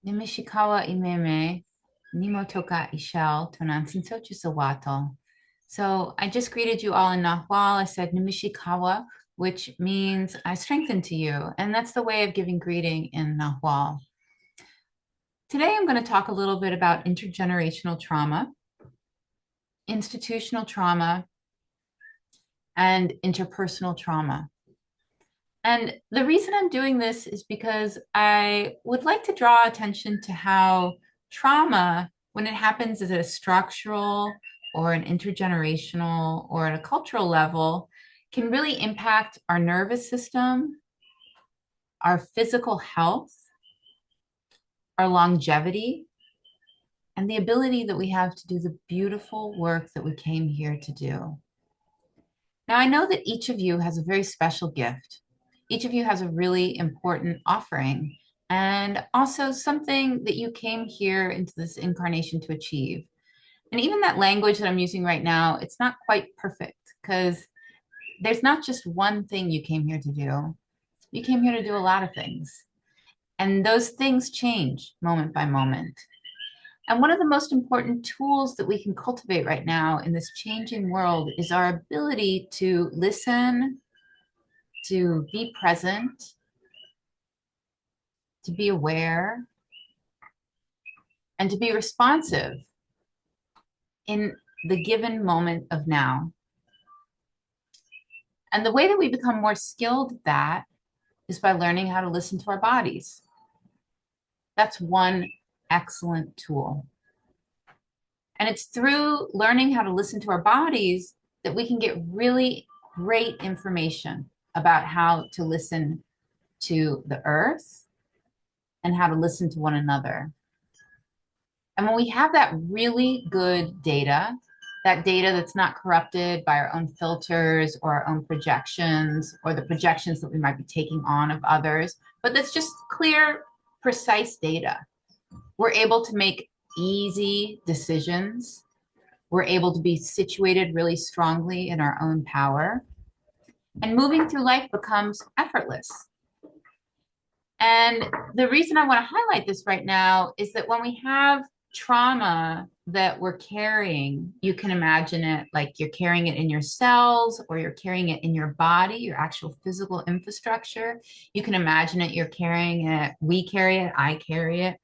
Nimishikawa imeme, nimotoka ishal tonansinso chusawato. So I just greeted you all in Nahual. I said Nimishikawa, which means I strengthen to you. And that's the way of giving greeting in Nahual. Today I'm going to talk a little bit about intergenerational trauma, institutional trauma, and interpersonal trauma. And the reason I'm doing this is because I would like to draw attention to how trauma, when it happens at a structural or an intergenerational or at a cultural level, can really impact our nervous system, our physical health, our longevity, and the ability that we have to do the beautiful work that we came here to do. Now, I know that each of you has a very special gift. Each of you has a really important offering and also something that you came here into this incarnation to achieve. And even that language that I'm using right now, it's not quite perfect because there's not just one thing you came here to do. You came here to do a lot of things. And those things change moment by moment. And one of the most important tools that we can cultivate right now in this changing world is our ability to listen, to be present, to be aware, and to be responsive in the given moment of now. And the way that we become more skilled at that is by learning how to listen to our bodies. That's one excellent tool. And it's through learning how to listen to our bodies that we can get really great information about how to listen to the earth and how to listen to one another. And when we have that really good data, that data that's not corrupted by our own filters or our own projections or the projections that we might be taking on of others, but that's just clear, precise data, we're able to make easy decisions. We're able to be situated really strongly in our own power. And moving through life becomes effortless. And the reason I want to highlight this right now is that when we have trauma that we're carrying, you can imagine it like you're carrying it in your cells or you're carrying it in your body, your actual physical infrastructure. You can imagine it, you're carrying it, we carry it, I carry it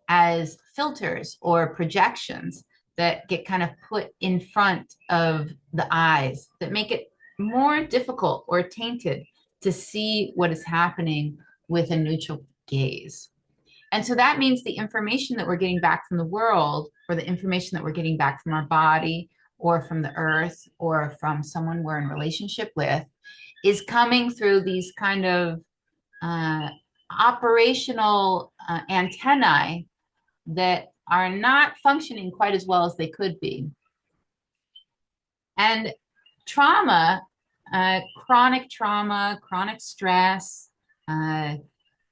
as filters or projections that get kind of put in front of the eyes that make it more difficult or tainted to see what is happening with a neutral gaze. And so that means the information that we're getting back from the world, or the information that we're getting back from our body, or from the earth, or from someone we're in relationship with, is coming through these kind of operational antennae that are not functioning quite as well as they could be. And trauma, chronic stress,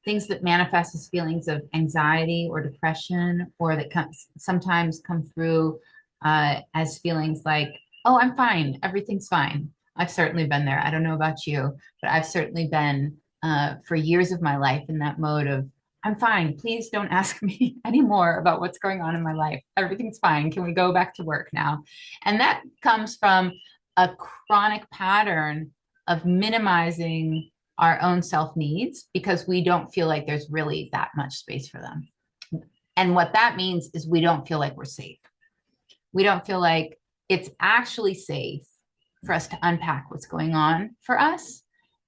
things that manifest as feelings of anxiety or depression, or that sometimes come through as feelings like, oh, I'm fine, everything's fine. I've certainly been there. I don't know about you, but I've certainly been for years of my life in that mode of, I'm fine. Please don't ask me anymore about what's going on in my life. Everything's fine. Can we go back to work now? And that comes from a chronic pattern of minimizing our own self needs because we don't feel like there's really that much space for them. And what that means is we don't feel like we're safe. We don't feel like it's actually safe for us to unpack what's going on for us.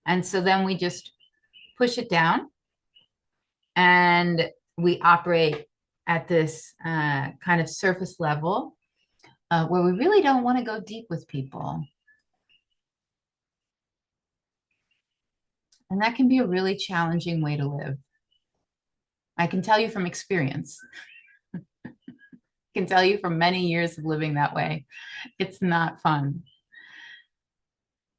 And so then we just push it down and we operate at this kind of surface level where we really don't want to go deep with people. And that can be a really challenging way to live. I can tell you from experience. I can tell you from many years of living that way. It's not fun.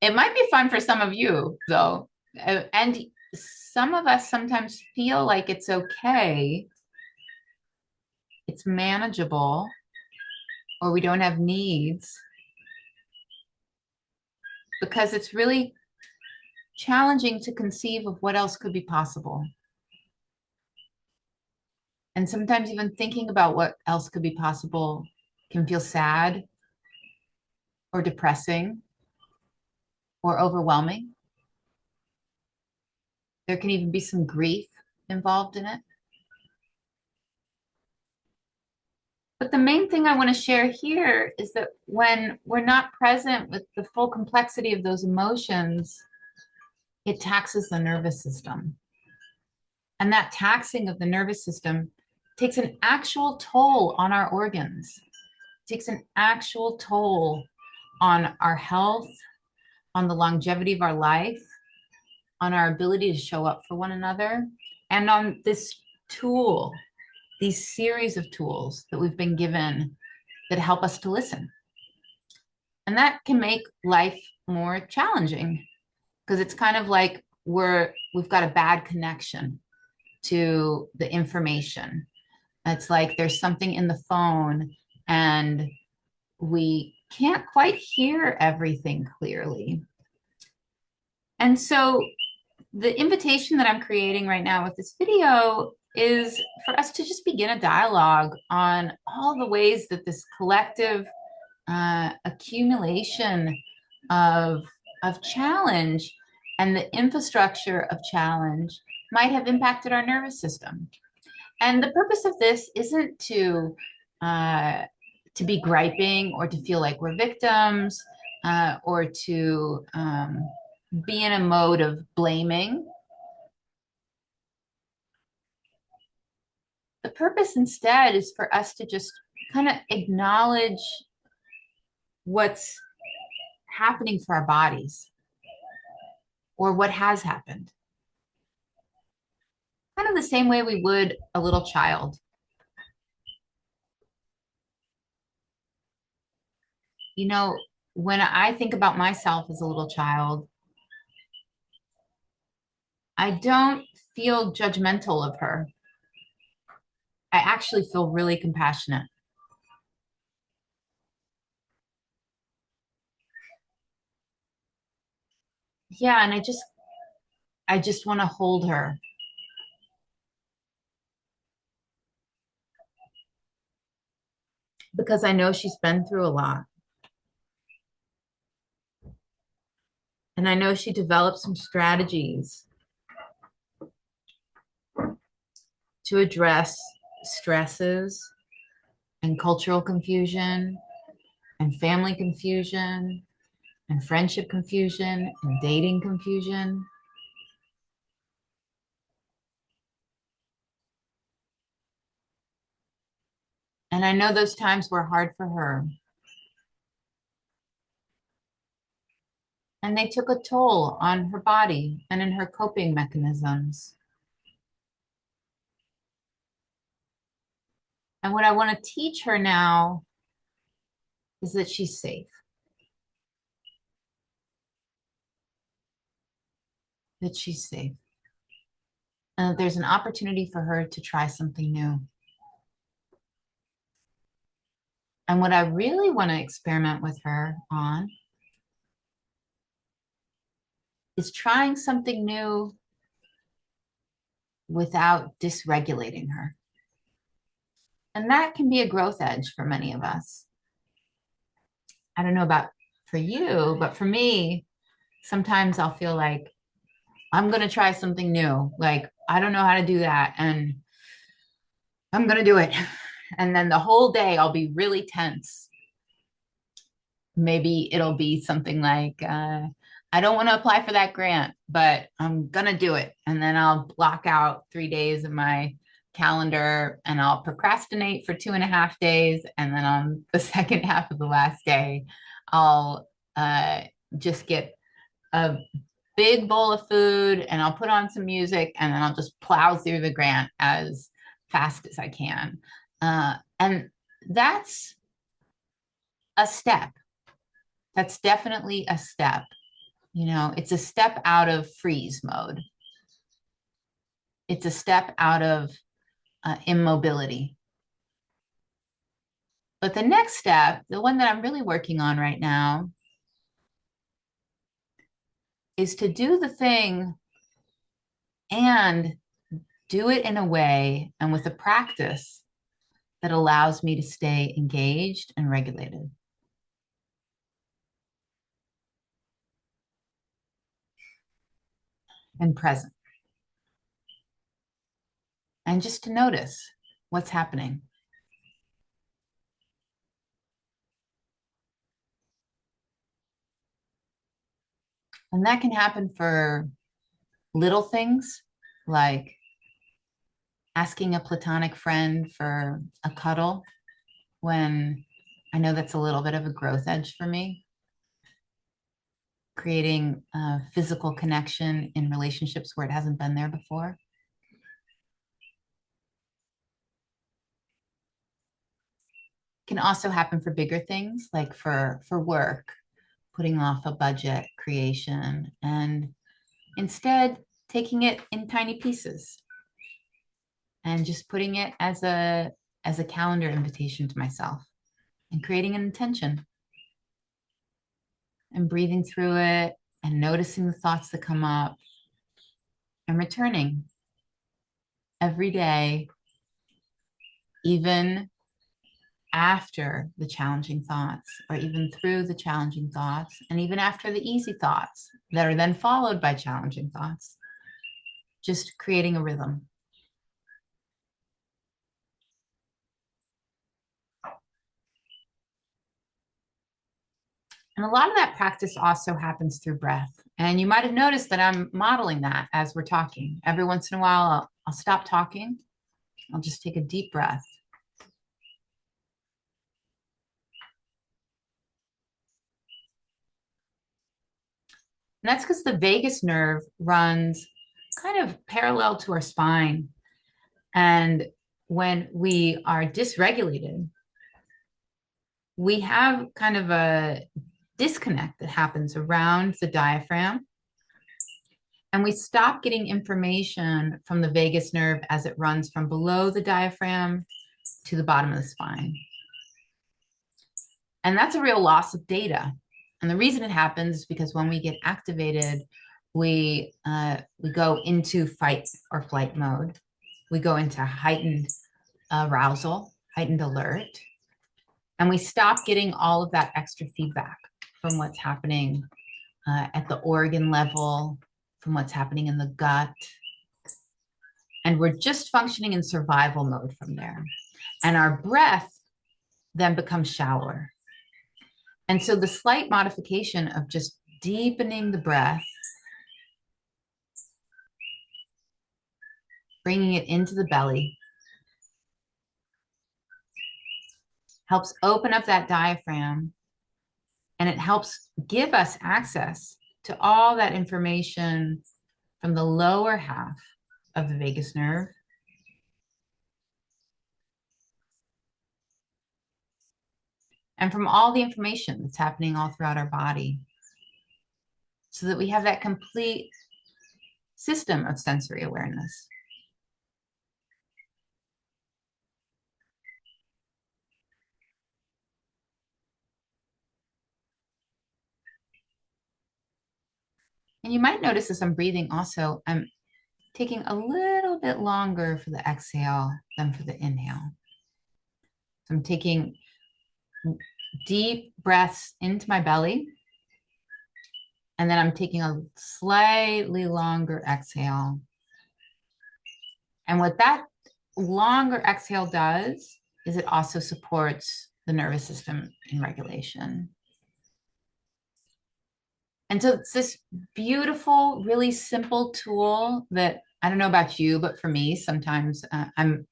It might be fun for some of you, though. And some of us sometimes feel like it's okay, it's manageable, or we don't have needs because it's really challenging to conceive of what else could be possible. And sometimes even thinking about what else could be possible can feel sad or depressing or overwhelming. There can even be some grief involved in it. But the main thing I want to share here is that when we're not present with the full complexity of those emotions, it taxes the nervous system. And that taxing of the nervous system takes an actual toll on our organs, takes an actual toll on our health, on the longevity of our life, on our ability to show up for one another, and on this tool, these series of tools that we've been given that help us to listen. And that can make life more challenging because it's kind of like we've got a bad connection to the information. It's like there's something in the phone and we can't quite hear everything clearly. And so the invitation that I'm creating right now with this video is for us to just begin a dialogue on all the ways that this collective accumulation of, of challenge and the infrastructure of challenge might have impacted our nervous system. And the purpose of this isn't to be griping or to feel like we're victims or to be in a mode of blaming. The purpose instead is for us to just kind of acknowledge what's happening for our bodies or what has happened. Kind of the same way we would a little child. You know, when I think about myself as a little child, I don't feel judgmental of her. I actually feel really compassionate. Yeah, and I just want to hold her because I know she's been through a lot. And I know she developed some strategies to address stresses and cultural confusion and family confusion and friendship confusion and dating confusion. And I know those times were hard for her. And they took a toll on her body and in her coping mechanisms. And what I want to teach her now is that she's safe, that she's safe. And that there's an opportunity for her to try something new. And what I really want to experiment with her on is trying something new without dysregulating her. And that can be a growth edge for many of us. I don't know about for you, but for me, sometimes I'll feel like I'm going to try something new. Like, I don't know how to do that. And I'm going to do it. And then the whole day I'll be really tense. Maybe it'll be something like, I don't want to apply for that grant, but I'm going to do it. And then I'll block out 3 days of my calendar and I'll procrastinate for 2.5 days. And then on the second half of the last day, I'll just get a big bowl of food and I'll put on some music and then I'll just plow through the grant as fast as I can. And that's a step. That's definitely a step. You know, it's a step out of freeze mode. It's a step out of immobility. But the next step, the one that I'm really working on right now, is to do the thing and do it in a way and with a practice that allows me to stay engaged and regulated and present, and just to notice what's happening. And that can happen for little things like asking a platonic friend for a cuddle when I know that's a little bit of a growth edge for me. Creating a physical connection in relationships where it hasn't been there before. Can also happen for bigger things, like for work, putting off a budget creation and instead taking it in tiny pieces and just putting it as a calendar invitation to myself and creating an intention and breathing through it and noticing the thoughts that come up and returning every day, even after the challenging thoughts, or even through the challenging thoughts, and even after the easy thoughts that are then followed by challenging thoughts, just creating a rhythm. And a lot of that practice also happens through breath. And you might have noticed that I'm modeling that as we're talking. Every once in a while, I'll stop talking. I'll just take a deep breath. And that's because the vagus nerve runs kind of parallel to our spine. And when we are dysregulated, we have kind of a disconnect that happens around the diaphragm. And we stop getting information from the vagus nerve as it runs from below the diaphragm to the bottom of the spine. And that's a real loss of data. And the reason it happens is because when we get activated, we go into fight or flight mode. We go into heightened arousal, heightened alert, and we stop getting all of that extra feedback from what's happening at the organ level, from what's happening in the gut. And we're just functioning in survival mode from there. And our breath then becomes shallower. And so the slight modification of just deepening the breath, bringing it into the belly, helps open up that diaphragm, and it helps give us access to all that information from the lower half of the vagus nerve. And from all the information that's happening all throughout our body, so that we have that complete system of sensory awareness. And you might notice as I'm breathing also, I'm taking a little bit longer for the exhale than for the inhale. So I'm taking deep breaths into my belly, and then I'm taking a slightly longer exhale. And what that longer exhale does is it also supports the nervous system in regulation. And so it's this beautiful, really simple tool that I don't know about you, but for me, sometimes I'm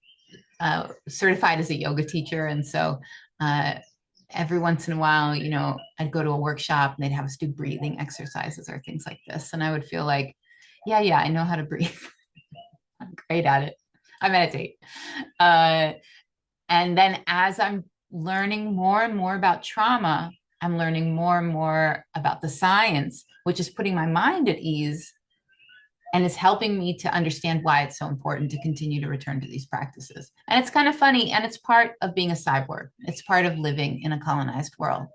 certified as a yoga teacher. And so every once in a while, you know, I'd go to a workshop and they'd have us do breathing exercises or things like this. And I would feel like, yeah, I know how to breathe. I'm great at it. I meditate. And then as I'm learning more and more about trauma, I'm learning more and more about the science, which is putting my mind at ease and is helping me to understand why it's so important to continue to return to these practices. And it's kind of funny, and it's part of being a cyborg. It's part of living in a colonized world,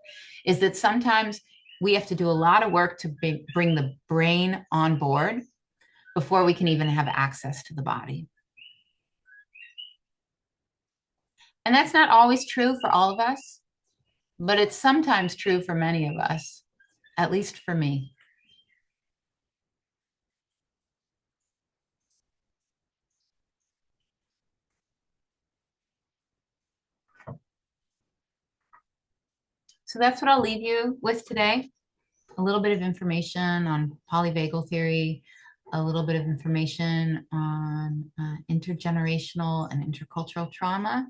is that sometimes we have to do a lot of work to bring the brain on board before we can even have access to the body. And that's not always true for all of us, but it's sometimes true for many of us, at least for me. So that's what I'll leave you with today. A little bit of information on polyvagal theory, a little bit of information on intergenerational and intercultural trauma,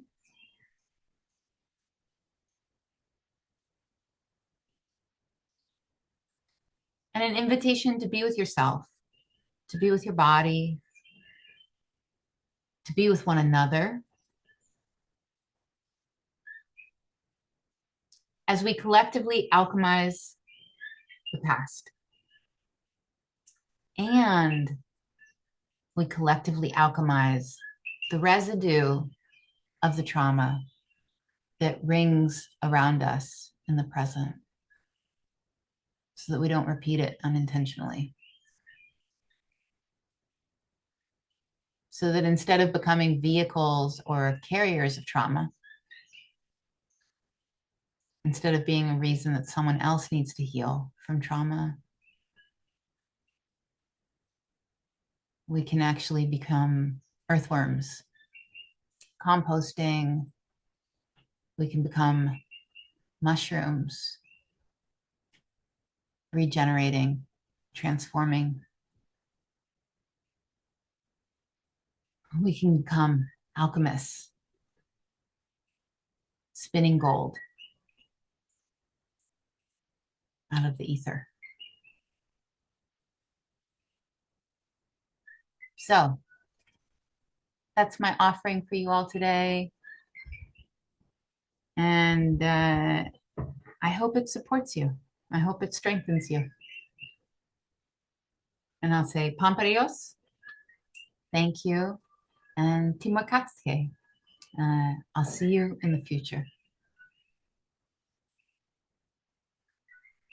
and an invitation to be with yourself, to be with your body, to be with one another as we collectively alchemize the past. And we collectively alchemize the residue of the trauma that rings around us in the present so that we don't repeat it unintentionally. So that instead of becoming vehicles or carriers of trauma, instead of being a reason that someone else needs to heal from trauma, we can actually become earthworms, composting. We can become mushrooms, regenerating, transforming. We can become alchemists, spinning gold out of the ether. So that's my offering for you all today. And I hope it supports you. I hope it strengthens you. And I'll say, Pamparios, thank you, and Timokatsuke. I'll see you in the future.